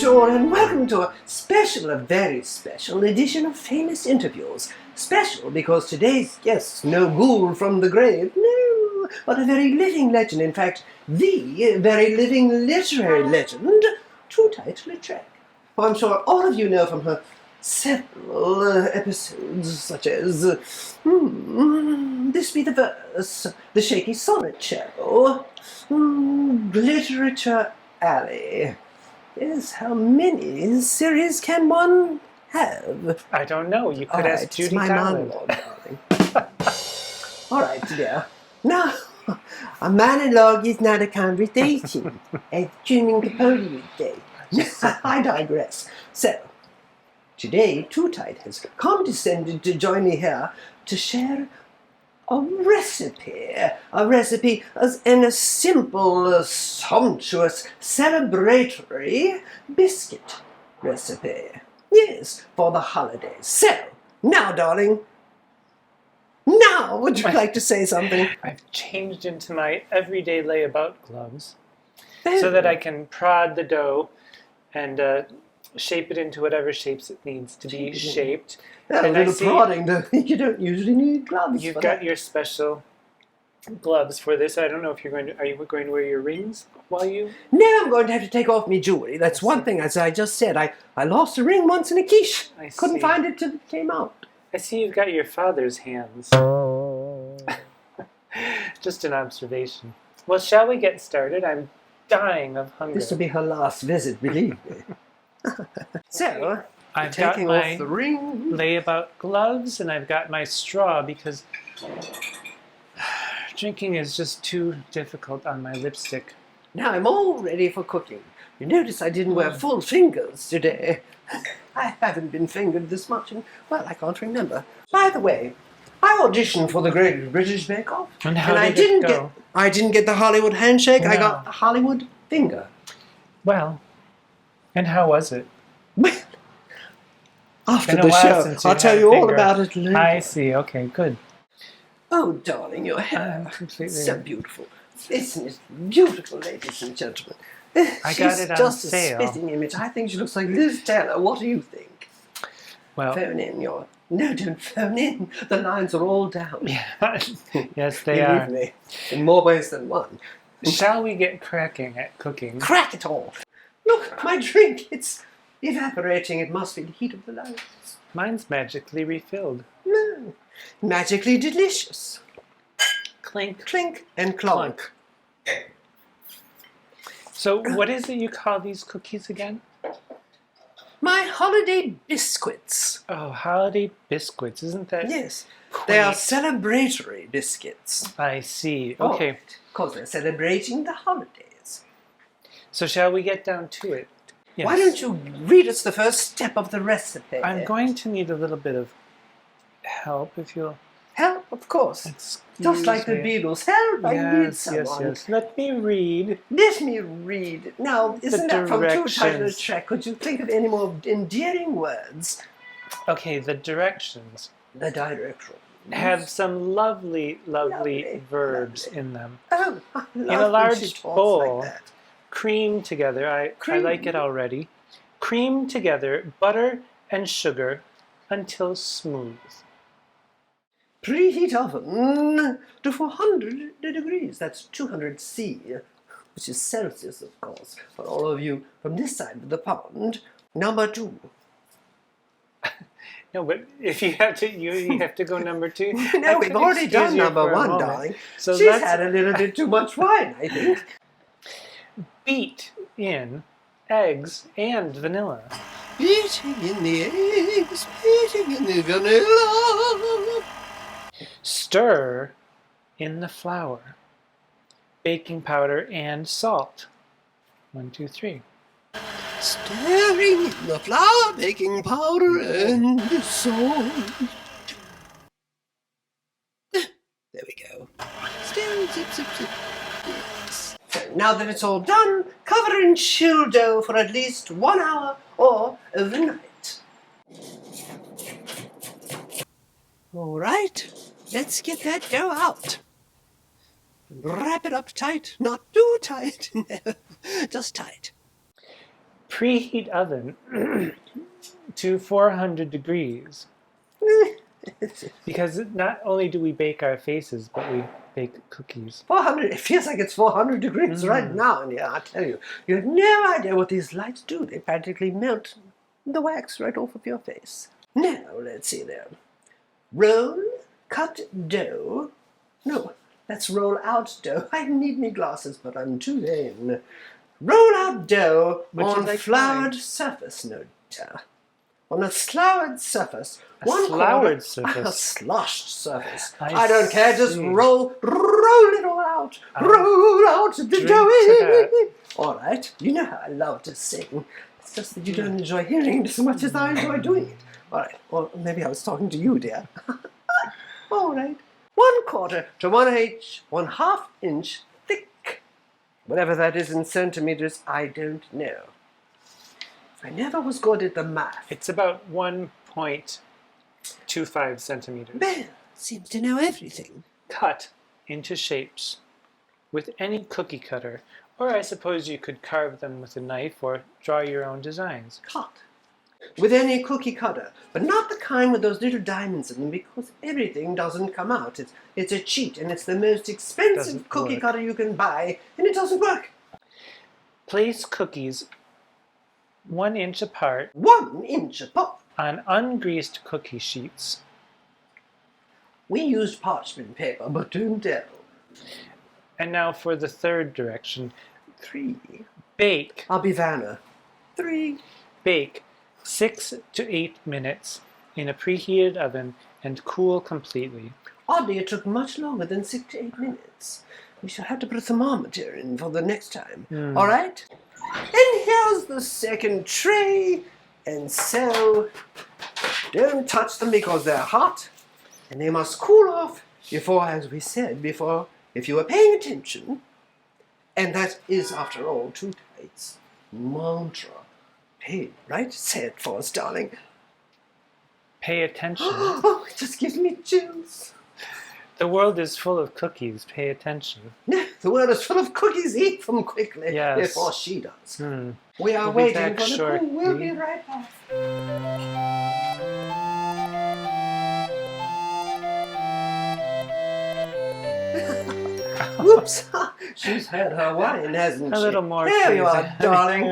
Bonjour and welcome to a very special edition of Famous Interviews. Special because today's guest, no ghoul from the grave, no, but a very living legend. In fact, the very living literary legend, Tootight Lautrec. Who I'm sure all of you know from her several episodes, such as This Be the Verse, The Shaky Sonnet Show, Literature Alley. Yes, how many series can one have? I don't know. You could ask Judy my Garland. monologue, darling. All right, dear. Now, a monologue is not a conversation, as Truman Capote would say. I digress. So, today, Tootight has condescended to join me here to share a recipe as in a simple, sumptuous, celebratory biscuit recipe. Yes, for the holidays. So, now, darling, now would you like to say something? I've changed into my everyday layabout gloves so that I can prod the dough and shape it into whatever shapes it needs to be shaped. A little prodding, you don't usually need gloves. You've got your special gloves for this. I don't know if are you going to wear your rings while you? No, I'm going to have to take off my jewelry. That's one thing, as I just said. I lost a ring once in a quiche. Couldn't find it till it came out. I see you've got your father's hands. Just an observation. Well, shall we get started? I'm dying of hunger. This will be her last visit, believe me. So, I've taking got my off the ring. layabout gloves, and I've got my straw because drinking is just too difficult on my lipstick. Now I'm all ready for cooking. You notice I didn't wear full fingers today. I haven't been fingered this much in, well, I can't remember. By the way, I auditioned for the Great British Bake Off. And how did it go? I didn't get the Hollywood handshake, No. I got the Hollywood finger. Well, and how was it? After Been a the while show, since you I'll tell had a you all finger. about it later. I see. Okay, good. Oh, darling, your hair. Completely. So beautiful. Isn't it beautiful, ladies and gentlemen? I got it on just sale. a spitting image. I think she looks like Liz Taylor. What do you think? Well, Phone in your... No, don't phone in. The lines are all down. yes, they are. Believe me, in more ways than one. Shall we get cracking at cooking? Crack it all. Look, my drink. It's evaporating. It must be the heat of the lights. Mine's magically refilled. No. Magically delicious. Clink. Clink and clonk. So, what is it you call these cookies again? My holiday biscuits. Oh, holiday biscuits. Isn't that? Yes. quaint? They are celebratory biscuits. I see. Okay. Because they're celebrating the holidays. So, shall we get down to it? Yes. Why don't you read us the first step of the recipe? I'm going to need a little bit of help if you'll... Help, of course. Excuse Just like the me. Beatles. Help, I need someone. Yes. Let me read. Let me read. Now, isn't that from Tootight Lautrec? Could you think of any more endearing words? Okay, the directions The direction. have some lovely verbs in them. Oh, I love In a when large she talks bowl, like that. cream together. I like it already. Cream together butter and sugar until smooth. Preheat oven to 400 degrees. That's 200 C, which is Celsius, of course, for all of you from this side of the pond. Number 2. No, but if you have to, you have to go number 2. No, we've already done number 1, darling. So she's let's had a little bit too much wine, I think. beat in eggs and vanilla. Beating in the eggs, beating in the vanilla. Stir in the flour, baking powder, and salt. 1, 2, 3. Stirring in the flour, baking powder, and salt. There we go. Stir, zip, zip, zip. Yes. So now that it's all done, cover in chill dough for at least 1 hour or overnight. All right. Let's get that dough out. Wrap it up tight, not too tight, no, just tight. Preheat oven to 400 degrees. Because not only do we bake our faces, but we bake cookies. 400, it feels like it's 400 degrees right now. And yeah, I tell you, you have no idea what these lights do. They practically melt the wax right off of your face. Now, let's see there. Roll, cut dough. No, that's roll out dough. I need me glasses, but I'm too lame. Roll out dough on floured surface, no doubt. On a floured surface. Floured surface. A sloshed surface. I don't care, just see. roll it all out. Roll out the dough. All right, you know how I love to sing. It's just that you don't enjoy hearing it as much as I enjoy doing it. All right, or maybe I was talking to you, dear. All right. 1/4 to 1/2 inch thick. Whatever that is in centimeters, I don't know. I never was good at the math. It's about 1.25 centimeters. Ben seems to know everything. Cut into shapes with any cookie cutter, or I suppose you could carve them with a knife or draw your own designs. Cut. With any cookie cutter, but not the kind with those little diamonds in them, because everything doesn't come out. It's a cheat, and it's the most expensive cookie cutter you can buy, and it doesn't work. Place cookies 1 inch apart 1 inch apart. on ungreased cookie sheets. We used parchment paper, but don't tell. And now for the third direction. 3. Bake. I'll be Vanna. 3. Bake 6 to 8 minutes in a preheated oven and cool completely. Oddly, it took much longer than 6 to 8 minutes. We shall have to put a thermometer in for the next time. All right? And here's the second tray. And so, don't touch them because they're hot. And they must cool off before, as we said before, if you were paying attention. And that is, after all, Tootight's mantra. Hey, right? Say it for us, darling. Pay attention. Oh, it just gives me chills. The world is full of cookies. Pay attention. The world is full of cookies. Eat them quickly Yes. before she does. We are We'll be waiting back for the shortly. crew. We'll be right back. Whoops. She's had her wine, hasn't she? A little more. There you please. are, darling.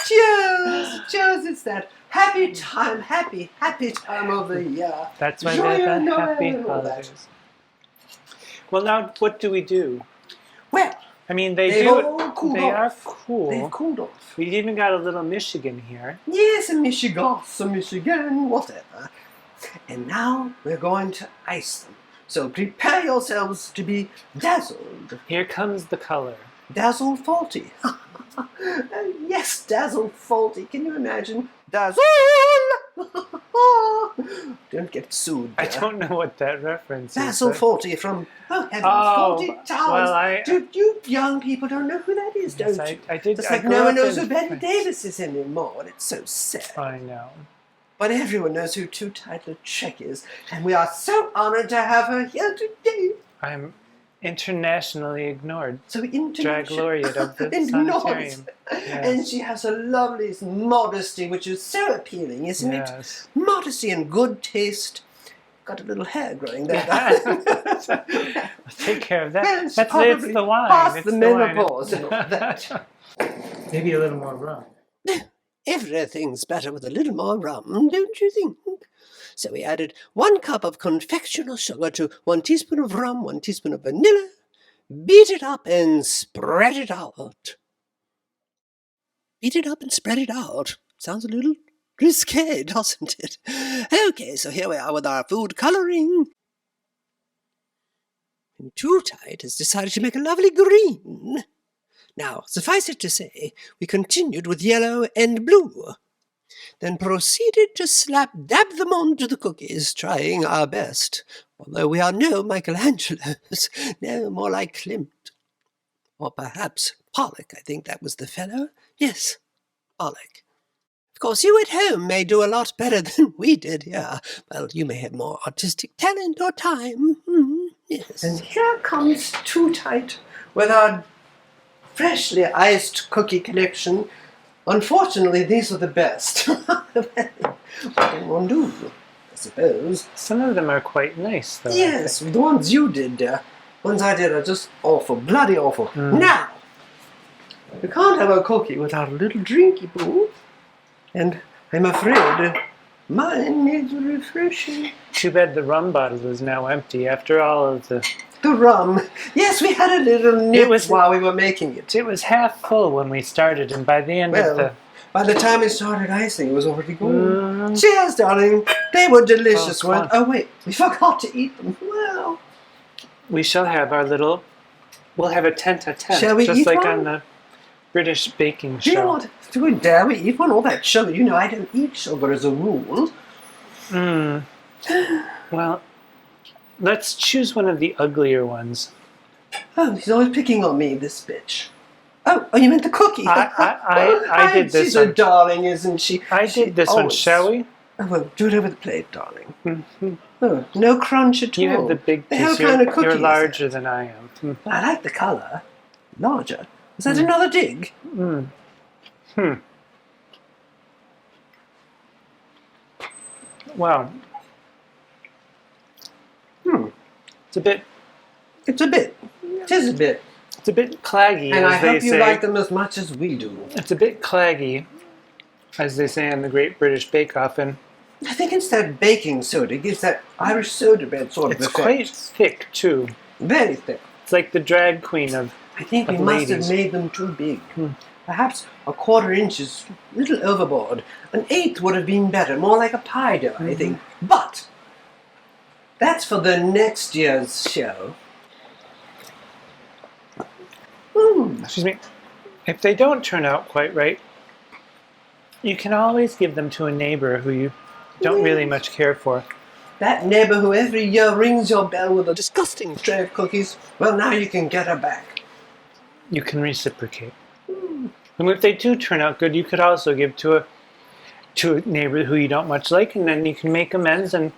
Cheers. Cheers. It's that happy time of the year. That's why Joyeux they're the Noël happy and all that. holidays. Well, now what do we do? Well, I mean, they've all cooled they are off. cool. They've cooled off. We even got a little Michigan here. Yes, a Michigan, whatever. And now we're going to ice them. So prepare yourselves to be dazzled. Here comes the color. Dazzle faulty. Yes, dazzle faulty. Can you imagine? Dazzle! Don't get sued. I dear. don't know what that reference is. Dazzle but- faulty from, oh heavens, Oh, 40 Towers. well, You young people don't know who that is, Yes, don't you? I did. It's I like grew no one up knows in who Betty France. Davis is anymore. It's so sad. I know. But everyone knows who Tootight Lautrec is, and we are so honored to have her here today. I'm internationally ignored. So Drag laureate of the ignored. sanitarium. And Yes. she has a lovely modesty, which is so appealing, isn't Yes. it? Modesty and good taste. Got a little hair growing there. Take care of that. Well, It's probably the wine. past It's the wine. menopause and all that. Maybe a little more rum. Everything's better with a little more rum, don't you think? So we added 1 cup of confectioner sugar to 1 teaspoon of rum, 1 teaspoon of vanilla. Beat it up and spread it out. Beat it up and spread it out. Sounds a little risque, doesn't it? Okay, so here we are with our food colouring. And Tootight has decided to make a lovely green. Now, suffice it to say, we continued with yellow and blue, then proceeded to dab them onto the cookies, trying our best, although we are no Michelangelos, no, more like Klimt. Or perhaps Pollock, I think that was the fellow. Yes, Pollock. Of course, you at home may do a lot better than we did here. Well, you may have more artistic talent or time. Yes. And here comes Tootight with our freshly iced cookie collection, Unfortunately, these are the best. What can one do, I suppose? Some of them are quite nice, though. Yes, the ones you did, ones I did are just awful, bloody awful. Now, you can't have a cookie without a little drinky boo. And I'm afraid mine is refreshing. Too bad the rum bottle is now empty after all of the... The rum. Yes, we had a little nip while we were making it. It was half full when we started, and by the end of the... By the time it started icing, it was already gone. Cheers, darling. They were delicious, weren't they? Oh, wait. We forgot to eat them. Well. We shall have our little... We'll have a tete-a-tete. Shall we just eat like one? on the British baking show. You know what? Dare we eat one? All that sugar. You know, I don't eat sugar as a rule. Well, let's choose one of the uglier ones. Oh, she's always picking on me, this bitch. Oh, you meant the cookie. I did this She's one. a darling, isn't she? I did this one, shall we? Oh, well, do it over the plate, darling. Oh, no crunch at all. You have the big piece. What kind of cookie You're is larger that? than I am. I like the colour. Larger. Is that another dig? Wow. It's a bit... It's a bit. It is a bit. It's a bit claggy, And I as they hope you say. like them as much as we do. It's a bit claggy, as they say on the Great British Bake Off, and I think it's that baking soda. It gives that Irish soda bread sort of it's effect. quite thick too. Very thick. It's like the drag queen of... I think we Of must ladies. have made them too big. Perhaps a quarter inch is a little overboard. An eighth would have been better, more like a pie dough, I think. But that's for the next year's show. Excuse me. If they don't turn out quite right, you can always give them to a neighbor who you don't really much care for. That neighbor who every year rings your bell with a disgusting tray of cookies, well, now you can get her back. You can reciprocate. And if they do turn out good, you could also give to a neighbor who you don't much like, and then you can make amends and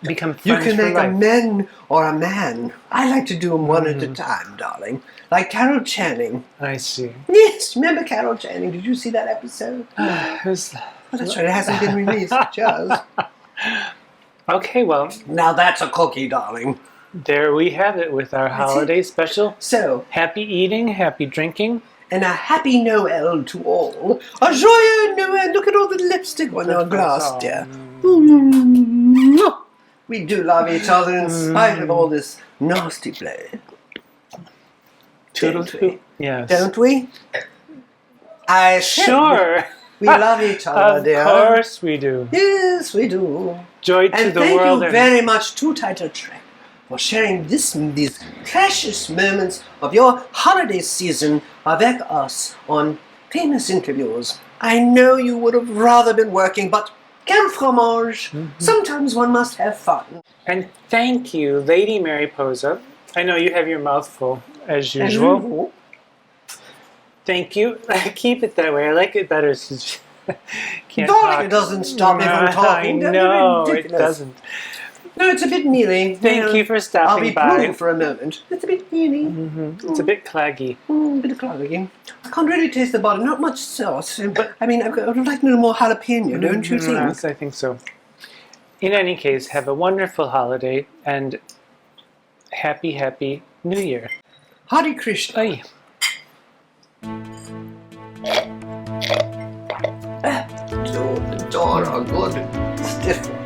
become friends You can for make life. a men or a man. I like to do them one at a time, darling. Like Carol Channing. I see. Yes, remember Carol Channing? Did you see that episode? It was- Oh, that's right, it hasn't been released. Just. Okay, well, Now that's a cookie, darling. there we have it with our holiday special. So, Happy eating, happy drinking. and a happy Noel to all. A joyeux Noel. Look at all the lipstick on your glass, dear. We do love each other in spite of all this nasty play. Don't we? Yes. Don't we? I said Sure. we love each other, Of dear. course we do. Yes, we do. Joy to And the thank world. you very much, Tootight Lautrec, for sharing these precious moments of your holiday season avec us on famous interviews. I know you would have rather been working, but quel fromage! Sometimes one must have fun. And thank you, Lady Mary Pozah. I know you have your mouth full, as usual. Thank you. Keep it that way. I like it better since can't Darling, talk. it doesn't stop me from talking. I Don't be know, it ridiculous. doesn't. No, it's a bit mealy. Thank you for I'll stopping be by. proof for a moment. It's a bit mealy. It's a bit claggy. A bit of clogging. I can't really taste the butter. Not much sauce. But I mean, I would like a little more jalapeno, don't you think? Yes, I think so. In any case, have a wonderful holiday and happy, happy New Year. Hare Krishna. Aye. The door are good. Stiff.